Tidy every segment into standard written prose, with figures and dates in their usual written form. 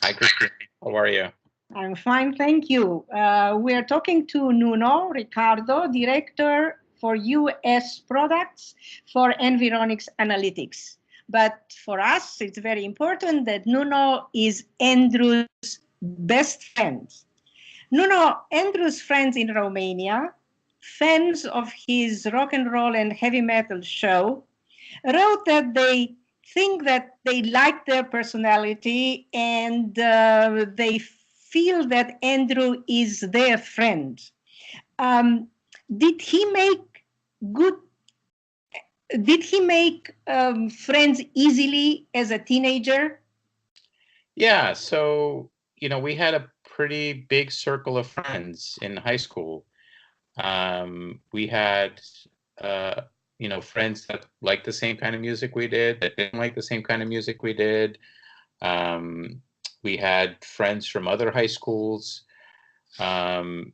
Hi, Christine. How are you? I'm fine, thank you. We are talking to Nuno Ricardo, Director for US Products for Environics Analytics. But for us, it's very important that Nuno is Andrew's best friend. Nuno, Andrew's friends in Romania, fans of his rock and roll and heavy metal show, wrote that they think that they like their personality and they feel that Andrew is their friend. Um, did he make good? Did he make friends easily as a teenager? Yeah, so, we had a pretty big circle of friends in high school. We had, uh, friends that liked the same kind of music we did, that didn't like the same kind of music we did. Um, we had friends from other high schools. Um,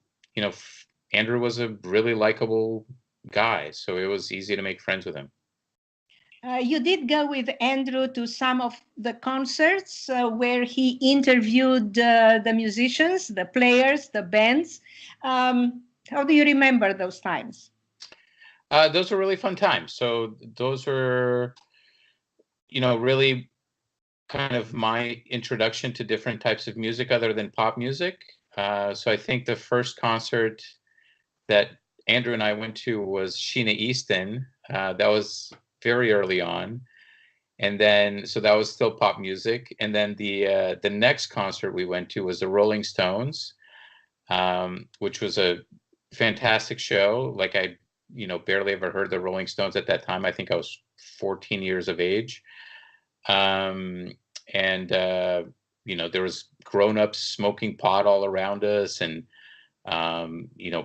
Andrew was a really likable guy, so it was easy to make friends with him. You did go with Andrew to some of the concerts where he interviewed the musicians, the players, the bands. How do you remember those times? Those were really fun times. So those were, really kind of my introduction to different types of music other than pop music. So I think the first concert that Andrew and I went to was Sheena Easton. That was very early on, and then so that was still pop music. And then the next concert we went to was the Rolling Stones, which was a fantastic show. Like I, barely ever heard the Rolling Stones at that time. I think I was 14 years of age. Um, and there was grown-ups smoking pot all around us, and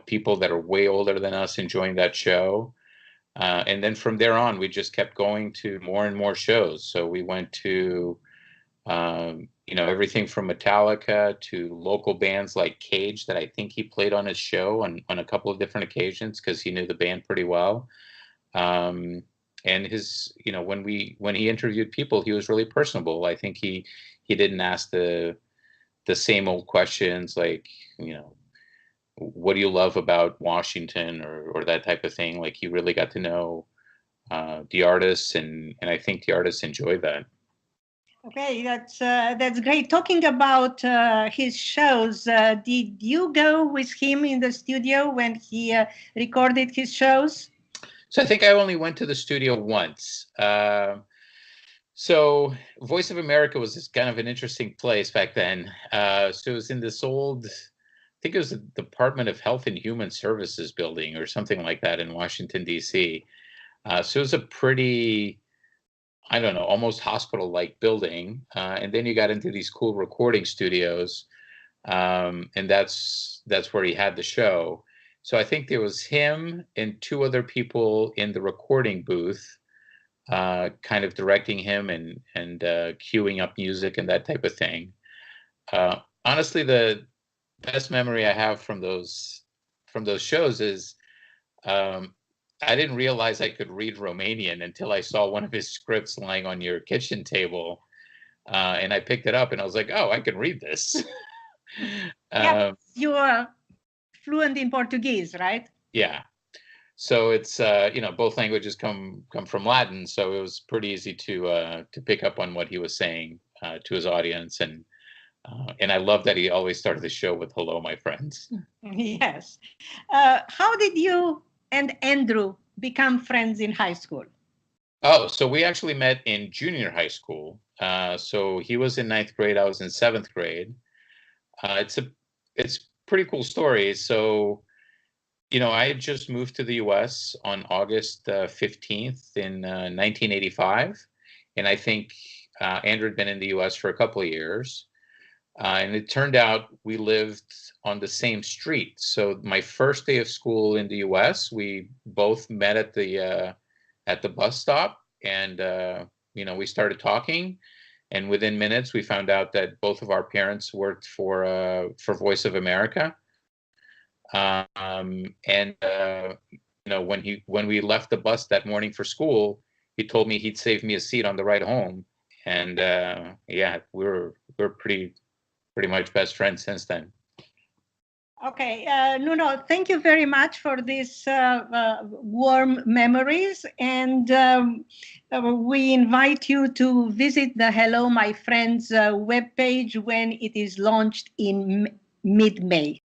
people that are way older than us enjoying that show. And then from there on, we just kept going to more and more shows. So we went to everything from Metallica to local bands like Cage that I think he played on his show on a couple of different occasions because he knew the band pretty well. And his, when he interviewed people, he was really personable. I think he didn't ask the same old questions like, you know, what do you love about Washington or that type of thing. Like he really got to know the artists, and I think the artists enjoyed that. Okay, that's great. Talking about his shows, did you go with him in the studio when he recorded his shows? So I think I only went to the studio once. So Voice of America was this kind of an interesting place back then. So it was in this old, I think it was the Department of Health and Human Services building or something like that in Washington, D.C. So it was a pretty, I don't know, almost hospital-like building. And then you got into these cool recording studios, and that's where he had the show. So I think there was him and two other people in the recording booth, kind of directing him and queuing up music and that type of thing. Honestly, the best memory I have from those shows is um, I didn't realize I could read Romanian until I saw one of his scripts lying on your kitchen table, and I picked it up and I was like, "Oh, I can read this." Yeah, um, you are fluent in Portuguese, right? yeah, so it's both languages come from Latin, so it was pretty easy to pick up on what he was saying to his audience, and I love that he always started the show with "Hello, my friends." Yes. How did you and Andrew become friends in high school? Oh, so we actually met in junior high school. So he was in ninth grade, I was in seventh grade. It's pretty cool story. So I had just moved to the U.S. on August 15th in 1985, and I think Andrew had been in the U.S. for a couple of years. And it turned out we lived on the same street. So my first day of school in the U.S., we both met at the bus stop, and we started talking. And within minutes, we found out that both of our parents worked for Voice of America. And when we left the bus that morning for school, he told me he'd save me a seat on the ride home. And yeah, we were pretty pretty much best friends since then. Okay, Nuno, thank you very much for these warm memories, and we invite you to visit the Hello My Friends webpage when it is launched in mid-May.